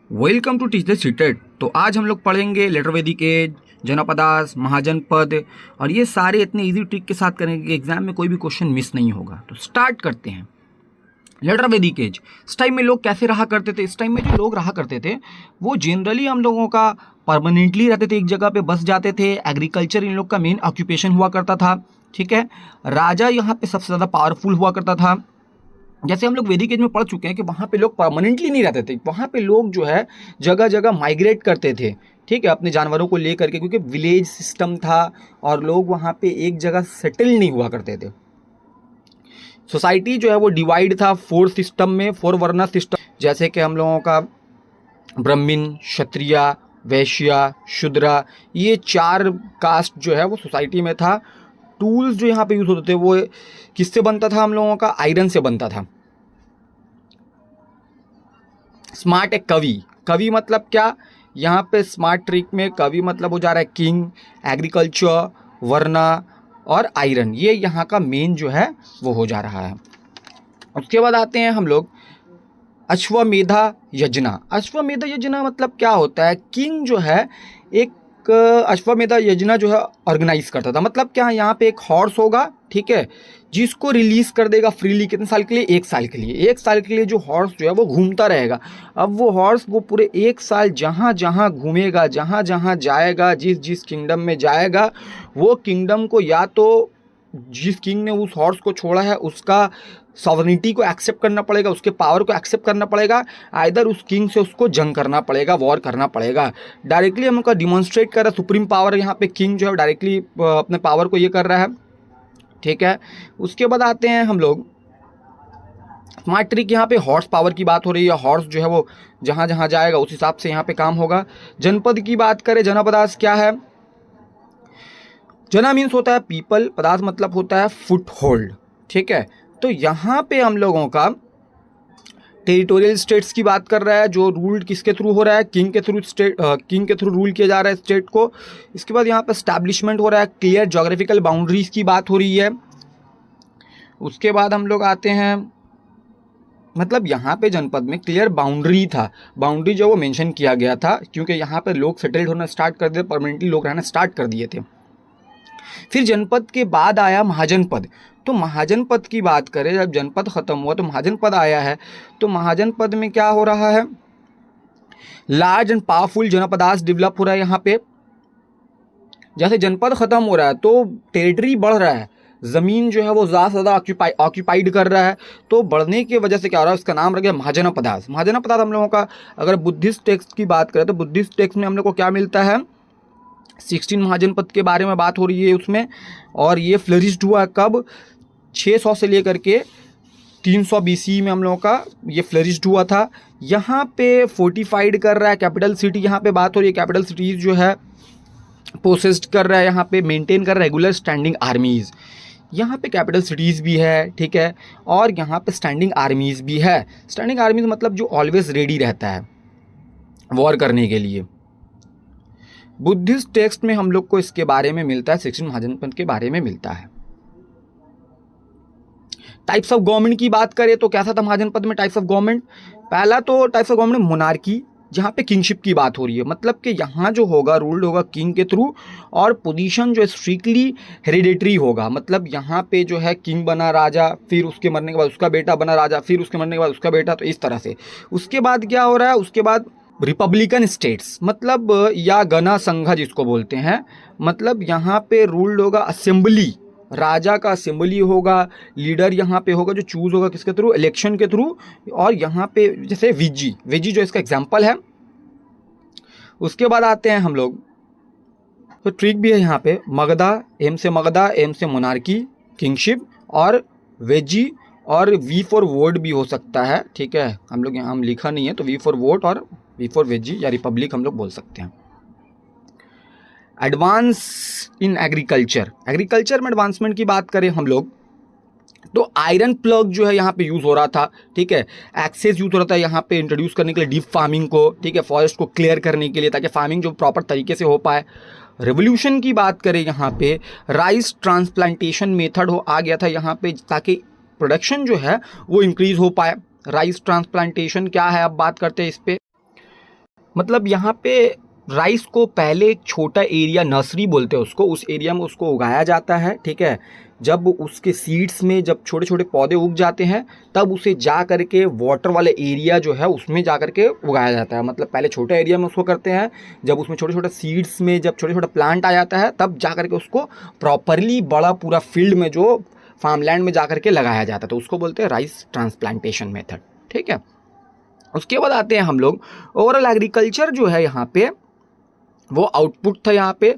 Welcome to teach the CTET. तो आज हम लोग पढ़ेंगे लेटर वैदिक एज, जनपदास, महाजनपद और ये सारे इतने इजी ट्रिक के साथ करेंगे कि एग्जाम में कोई भी क्वेश्चन मिस नहीं होगा। तो स्टार्ट करते हैं। लेटर वैदिक एज, इस टाइम में लोग कैसे रहा करते थे? इस टाइम में जो लोग रहा करते थे वो जनरली हम लोगों का परमानेंटली रहते थे, एक जगह पे बस जाते थे। एग्रीकल्चर इन लोग का मेन ऑक्यूपेशन हुआ करता था। ठीक है, राजा यहाँ पे सबसे ज़्यादा पावरफुल हुआ करता था। जैसे हम लोग वैदिक एज में पढ़ चुके हैं कि वहाँ पे लोग परमानेंटली नहीं रहते थे, वहाँ पे लोग जो है जगह जगह माइग्रेट करते थे। ठीक है, अपने जानवरों को लेकर के, क्योंकि विलेज सिस्टम था और लोग वहाँ पे एक जगह सेटल नहीं हुआ करते थे। सोसाइटी जो है वो डिवाइड था फोर सिस्टम में, फोर वर्ना सिस्टम। जैसे कि हम लोगों का ब्राह्मण, क्षत्रिय, वैश्य, शूद्र, ये चार कास्ट जो है वो सोसाइटी में था। टूल्स जो यहाँ पे यूज होते थे वो किससे बनता था? हम लोगों का आयरन से बनता था। स्मार्ट एक कवि, कवि मतलब क्या? यहाँ पे स्मार्ट ट्रिक में कवि मतलब हो जा रहा है किंग, एग्रीकल्चर, वर्ना और आयरन, ये यहाँ का मेन जो है वो हो जा रहा है। उसके बाद आते हैं हम लोग अश्वमेधा यज्ञ। अश्वमेधा यज्ञ मतलब क्या होता है? किंग जो है एक अश्वमेधा यज्ञ जो है ऑर्गेनाइज करता था। मतलब क्या, यहाँ पे एक हॉर्स होगा, ठीक है, जिसको रिलीज कर देगा फ्रीली। कितने साल के लिए? 1 साल के लिए। 1 साल के लिए जो हॉर्स जो है वो घूमता रहेगा। अब वो हॉर्स वो पूरे 1 साल जहाँ जहाँ घूमेगा, जहाँ जहाँ जाएगा, जिस जिस किंगडम में जाएगा, वो किंगडम को या तो जिस किंग ने उस हॉर्स को छोड़ा है उसका सॉवरेनिटी को एक्सेप्ट करना पड़ेगा, उसके पावर को एक्सेप्ट करना पड़ेगा, आइदर उस किंग से उसको जंग करना पड़ेगा, वॉर करना पड़ेगा। डायरेक्टली हम लोग डिमॉन्स्ट्रेट कर रहा है सुप्रीम पावर। यहाँ पे किंग जो है डायरेक्टली अपने पावर को ये कर रहा है। ठीक है, उसके बाद आते हैं हम लोग स्मार्ट ट्रिक। यहाँ पे हॉर्स पावर की बात हो रही है। हॉर्स जो है वो जहाँ जहाँ जाएगा उस हिसाब से यहाँ पे काम होगा। जनपद की बात करें, जनपदास क्या है? जना मीन्स होता है पीपल, पदार्थ मतलब होता है फुट होल्ड। ठीक है, तो यहाँ पे हम लोगों का टेरिटोरियल स्टेट्स की बात कर रहा है, जो रूल किसके थ्रू हो रहा है? किंग के थ्रू। किंग के थ्रू रूल किया जा रहा है स्टेट को। इसके बाद यहाँ पे स्टैब्लिशमेंट हो रहा है, क्लियर जोग्राफिकल बाउंड्रीज की बात हो रही है। उसके बाद हम लोग आते हैं, मतलब यहाँ पे जनपद में क्लियर बाउंड्री था, बाउंड्री जो वो मेंशन किया गया था, क्योंकि यहाँ पे लोग सेटल्ड होना स्टार्ट कर दिए, परमानेंटली लोग रहना स्टार्ट कर दिए थे। फिर जनपद के बाद आया महाजनपद। तो महाजनपद की बात करें, जब जनपद खत्म हुआ तो महाजनपद आया है। तो महाजनपद में क्या हो रहा है? Large and powerful Janapadas develop हो रहा है। यहाँ पे जैसे जनपद खत्म हो रहा है तो टेरिटरी बढ़ रहा है, ज़मीन जो है वो ज़्यादा से ज़्यादा ऑक्यूपाइड कर रहा है। तो बढ़ने की वजह से क्या हो रहा है? उसका नाम रख गया महाजनपदास। महाजनपदास हम लोगों का, अगर बुद्धिस्ट टेक्स्ट की बात करें तो बुद्धिस्ट टेक्स्ट में हम लोग को क्या मिलता है? 16 महाजनपद के बारे में बात हो रही है उसमें। और ये फ्लरिश्ड हुआ कब? 600 से लेकर के 300 BC में हम लोगों का ये फ्लरिश्ड हुआ था। यहाँ पे फोर्टिफाइड कर रहा है, कैपिटल सिटी यहाँ पे बात हो रही है। कैपिटल सिटीज़ जो है पोसेस्ड कर रहा है, यहाँ पे मेंटेन कर रेगुलर स्टैंडिंग आर्मीज़। यहाँ पे कैपिटल सिटीज़ भी है, ठीक है, और यहाँ पे स्टैंडिंग आर्मीज़ भी है। स्टैंडिंग आर्मीज़ मतलब जो ऑलवेज रेडी रहता है वॉर करने के लिए। बुद्धिस्ट टेक्स्ट में हम लोग को इसके बारे में मिलता है, 16 महाजनपद के बारे में मिलता है। टाइप्स ऑफ गवर्नमेंट की बात करें तो कैसा था महाजनपद में टाइप्स ऑफ गवर्नमेंट? पहला तो टाइप्स ऑफ गवर्नमेंट मोनार्की, जहाँ पे किंगशिप की बात हो रही है। मतलब कि यहाँ जो होगा रूल्ड होगा किंग के थ्रू, और पोजीशन जो है स्ट्रिक्टली हेरिडेटरी होगा। मतलब यहाँ पे जो है किंग बना राजा, फिर उसके मरने के बाद उसका बेटा बना राजा, फिर उसके मरने के बाद उसका बेटा, तो इस तरह से। उसके बाद क्या हो रहा है? उसके बाद रिपब्लिकन स्टेट्स, मतलब या गणा संघ जिसको बोलते हैं, मतलब यहाँ पे रूल्ड होगा असेंबली, राजा का असेंबली होगा, लीडर यहाँ पे होगा जो चूज होगा किसके थ्रू? इलेक्शन के थ्रू। और यहाँ पे जैसे विजी, विजी जो इसका एग्जाम्पल है। उसके बाद आते हैं हम लोग, तो ट्रिक भी है यहाँ पे, मगधा, एम से मगधा, एम से मोनार्की, किंगशिप, और वेजी, और वी फॉर वोट भी हो सकता है। ठीक है, हम लोग यहाँ हम लिखा नहीं है तो वी फॉर वोट और वी फॉर वेजी या रिपब्लिक हम लोग बोल सकते हैं। एडवांस इन एग्रीकल्चर, एग्रीकल्चर में एडवांसमेंट की बात करें हम लोग तो आयरन प्लग जो है यहाँ पे यूज़ हो रहा था। ठीक है, एक्सेस यूज़ हो रहा था यहाँ पे इंट्रोड्यूस करने के लिए डीप फार्मिंग को, ठीक है, फॉरेस्ट को क्लियर करने के लिए, ताकि फार्मिंग जो प्रॉपर तरीके से हो पाए। रेवोल्यूशन की बात करें यहाँ पे राइस ट्रांसप्लांटेशन मेथड आ गया था यहाँ पे, ताकि प्रोडक्शन जो है वो इंक्रीज हो पाए। राइस ट्रांसप्लांटेशन क्या है, अब बात करते हैं इस पर। मतलब यहाँ पे राइस को पहले एक छोटा एरिया, नर्सरी बोलते हैं उसको, उस एरिया में उसको उगाया जाता है, ठीक है। जब उसके सीड्स में जब छोटे छोटे पौधे उग जाते हैं तब उसे जा करके वाटर वाले एरिया जो है उसमें जा करके उगाया जाता है। मतलब पहले छोटे एरिया में उसको करते हैं, जब उसमें छोटे छोटे सीड्स में जब छोटे छोटे प्लांट आ जाता है तब जा करके उसको प्रॉपरली बड़ा पूरा फील्ड में जो फार्मलैंड में जा करके लगाया जाता है, तो उसको बोलते हैं राइस ट्रांसप्लांटेशन मेथड, ठीक है। उसके बाद आते हैं हम लोग ओवरऑल एग्रीकल्चर जो है यहाँ पे वो आउटपुट था, यहाँ पे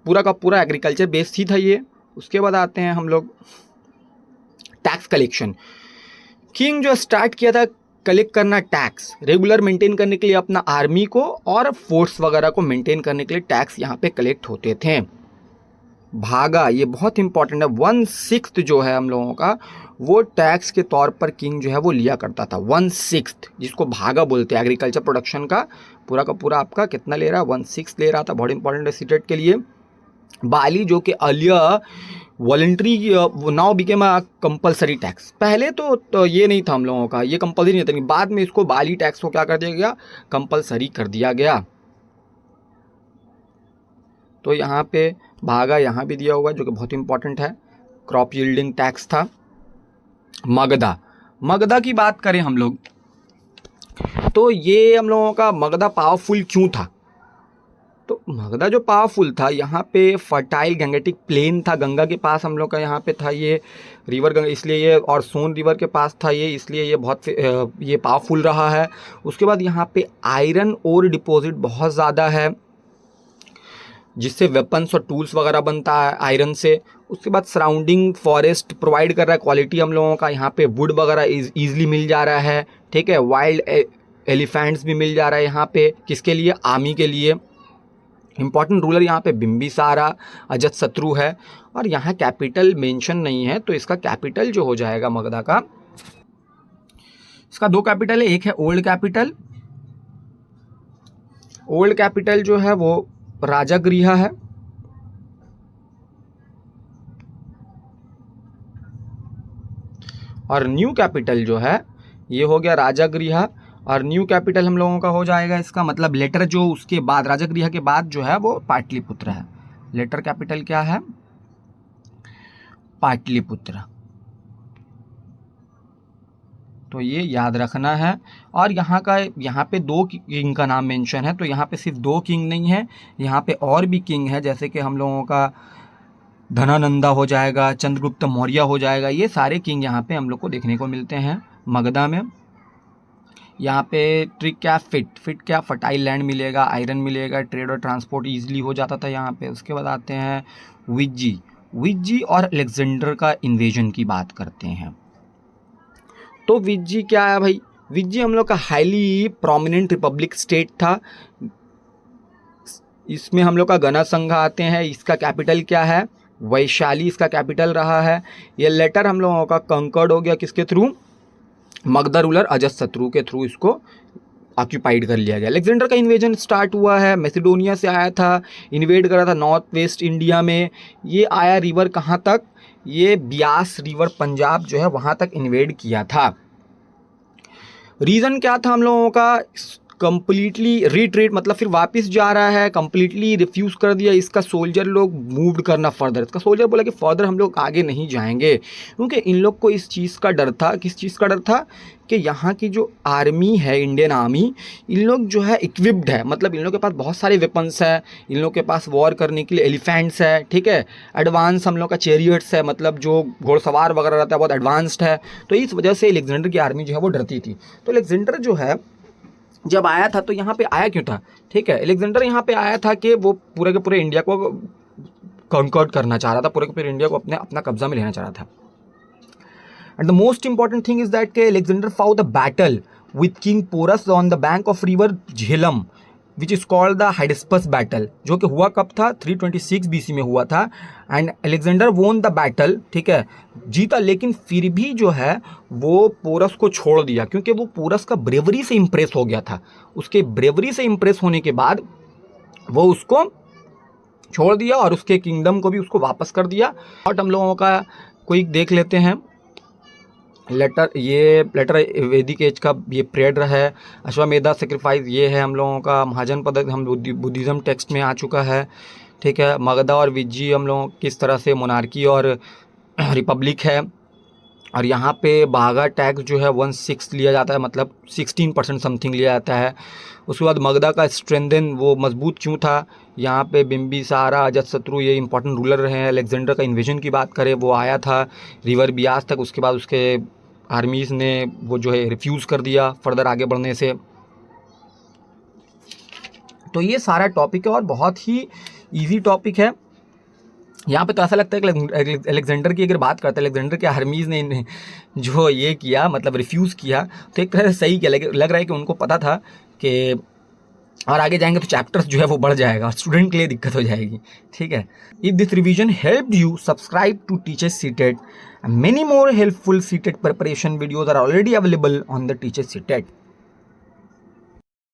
पूरा का पूरा एग्रीकल्चर बेस्ड ही था ये। उसके बाद आते हैं हम लोग टैक्स कलेक्शन। किंग जो स्टार्ट किया था कलेक्ट करना टैक्स, रेगुलर मेंटेन करने के लिए अपना आर्मी को और फोर्स वगैरह को मेंटेन करने के लिए टैक्स यहाँ पे कलेक्ट होते थे। भागा, ये बहुत इंपॉर्टेंट है, 1/6 जो है हम लोगों का वो टैक्स के तौर पर किंग जो है वो लिया करता था। 1/6 जिसको भागा बोलते हैं, एग्रीकल्चर प्रोडक्शन का पूरा आपका कितना ले रहा है, 1/6 ले रहा था। बहुत इंपॉर्टेंट है सीटेट के लिए। बाली जो कि earlier voluntary now became a compulsory tax, पहले तो ये नहीं था हम लोगों का, ये कंपलसरी नहीं था, लेकिन बाद में इसको बाली टैक्स को क्या कर दिया गया, कंपलसरी कर दिया गया। तो यहाँ पे भागा यहाँ भी दिया हुआ जो कि बहुत इंपॉर्टेंट है। क्रॉप यील्डिंग टैक्स था। मगधा, मगधा की बात करें हम लोग तो ये हम लोगों का मगधा पावरफुल क्यों था, तो मगधा जो पावरफुल था यहाँ पे फर्टाइल गंगेटिक प्लेन था, गंगा के पास हम लोग का यहाँ पे था ये रिवर गंगा, इसलिए ये, और सोन रिवर के पास था ये, इसलिए ये बहुत ये पावरफुल रहा है। उसके बाद यहाँ पे आयरन ओर डिपॉजिट बहुत ज़्यादा है जिससे वेपन्स और टूल्स वगैरह बनता है आयरन से। उसके बाद सराउंडिंग फॉरेस्ट प्रोवाइड कर रहा है क्वालिटी हम लोगों का, यहाँ पे वुड वगैरह ईजिली मिल जा रहा है, ठीक है। वाइल्ड एलिफेंट्स भी मिल जा रहा है यहाँ पे, किसके लिए, आर्मी के लिए। इंपॉर्टेंट रूलर यहाँ पे बिंबिसारा अजातशत्रु है, और यहाँ कैपिटल मेंशन नहीं है तो इसका कैपिटल जो हो जाएगा मगधा का, इसका 2 कैपिटल है, एक है ओल्ड कैपिटल, ओल्ड कैपिटल जो है वो राजागृह है, और न्यू कैपिटल जो है ये हो गया राजागृह, और न्यू कैपिटल हम लोगों का हो जाएगा इसका मतलब लेटर जो उसके बाद राजागृह के बाद जो है वो पाटलिपुत्र है। लेटर कैपिटल क्या है, पाटलिपुत्र, तो ये याद रखना है। और यहाँ पे 2 किंग का नाम मेंशन है, तो यहाँ पे सिर्फ 2 किंग नहीं है, यहाँ पे और भी किंग है, जैसे कि हम लोगों का धनानंदा हो जाएगा, चंद्रगुप्त मौर्य हो जाएगा, ये सारे किंग यहाँ पे हम लोग को देखने को मिलते हैं मगधा में। यहाँ पे ट्रिक क्या, फिट क्या, फर्टाइल लैंड मिलेगा, आयरन मिलेगा, ट्रेड और ट्रांसपोर्ट ईजिली हो जाता था यहाँ पे। उसके बाद आते हैं विज्जी और अलेक्जेंडर का इन्वेजन की बात करते हैं। तो विज्जी क्या है भाई, विज्जी हम लोग का हाईली प्रोमिनेंट रिपब्लिक स्टेट था, इसमें हम लोग का गणा संघ आते हैं। इसका कैपिटल क्या है, वैशाली इसका कैपिटल रहा है। ये लेटर हम लोगों का कंकर्ड हो गया किसके थ्रू, मगधा रूलर अजातशत्रु के थ्रू इसको ऑक्यूपाइड कर लिया गया। अलेक्जेंडर का इन्वेजन स्टार्ट हुआ है, मैसेडोनिया से आया था, इन्वेड करा था नॉर्थ वेस्ट इंडिया में। ये आया रिवर कहाँ तक, ये ब्यास रिवर पंजाब जो है वहाँ तक इन्वेड किया था। रीज़न क्या था हम लोगों का, कंप्लीटली रिट्रीट, मतलब फिर वापस जा रहा है, कंप्लीटली रिफ्यूज़ कर दिया। इसका सोल्जर लोग मूव करना फर्दर, इसका सोल्जर बोला कि फर्दर हम लोग आगे नहीं जाएंगे, क्योंकि इन लोग को इस चीज़ का डर था। किस चीज़ का डर था कि यहाँ की जो आर्मी है, इंडियन आर्मी, इन लोग जो है इक्विप्ड है, मतलब इन लोग के पास बहुत सारे वेपन्स है, इन लोग के पास वॉर करने के लिए एलिफेंट्स है, ठीक है, एडवांस हम लोग का चैरियट्स है, मतलब जो घोड़सवार वगैरह रहता है बहुत एडवांस्ड है। तो इस वजह से अलेक्जेंडर की आर्मी जो है वो डरती थी। तो अलेक्जेंडर जो है जब आया था तो यहाँ पे आया क्यों था, ठीक है, अलेक्जेंडर यहाँ पे आया था कि वो पूरे के पूरे इंडिया को कॉन्कर्ड करना चाह रहा था, पूरे के पूरे इंडिया को अपना कब्जा में लेना चाह रहा था। And the most important thing is that के Alexander fought the battle with king Porus on the bank of river Jhelum which is called the Hydaspes battle, जो कि हुआ कब था, 326 BC में हुआ था। And Alexander won the battle, ठीक है, जीता, लेकिन फिर भी जो है वो पोरस को छोड़ दिया, क्योंकि वो पोरस का ब्रेवरी से इंप्रेस हो गया था। उसके ब्रेवरी से इंप्रेस होने के बाद वो उसको छोड़ दिया और उसके किंगडम को भी उसको वापस कर दिया। और हम लोगों का कोई देख लेते हैं, लेटर वैदिक एज का ये पीरियड रहा है। अश्वमेधा सेक्रीफाइस ये है हम लोगों का। महाजन पद्धति हम बुद्धिज़्म टेक्स्ट में आ चुका है, ठीक है। मगधा और विज्जी हम लोगों किस तरह से मोनार्की और रिपब्लिक है। और यहाँ पे बागा टैक्स जो है 1/6 लिया जाता है, मतलब 16% समथिंग लिया जाता है। उसके बाद मगधा का स्ट्रेंथन वो मजबूत क्यों था, यहाँ पे बिम्बिसारा, अजातशत्रु ये इंपॉर्टेंट रूलर रहे हैं। अलेक्जेंडर का इन्वेजन की बात करें, वो आया था रिवर बियास तक, उसके बाद उसके आर्मीज़ ने वो जो है रिफ्यूज़ कर दिया फर्दर आगे बढ़ने से। तो ये सारा टॉपिक है और बहुत ही ईजी टॉपिक है। यहाँ पे तो ऐसा लगता है कि अलेक्जेंडर की अगर बात करते हैं, अलेक्जेंडर के हर्मीज़ ने जो ये किया मतलब रिफ्यूज़ किया, तो एक तरह से सही किया। लग रहा है कि उनको पता था कि और आगे जाएंगे तो चैप्टर्स जो है वो बढ़ जाएगा और स्टूडेंट के लिए दिक्कत हो जाएगी, ठीक है। If this revision helped you, subscribe to teachers CTET. Many more helpful CTET preparation videos are already available on the teachers CTET.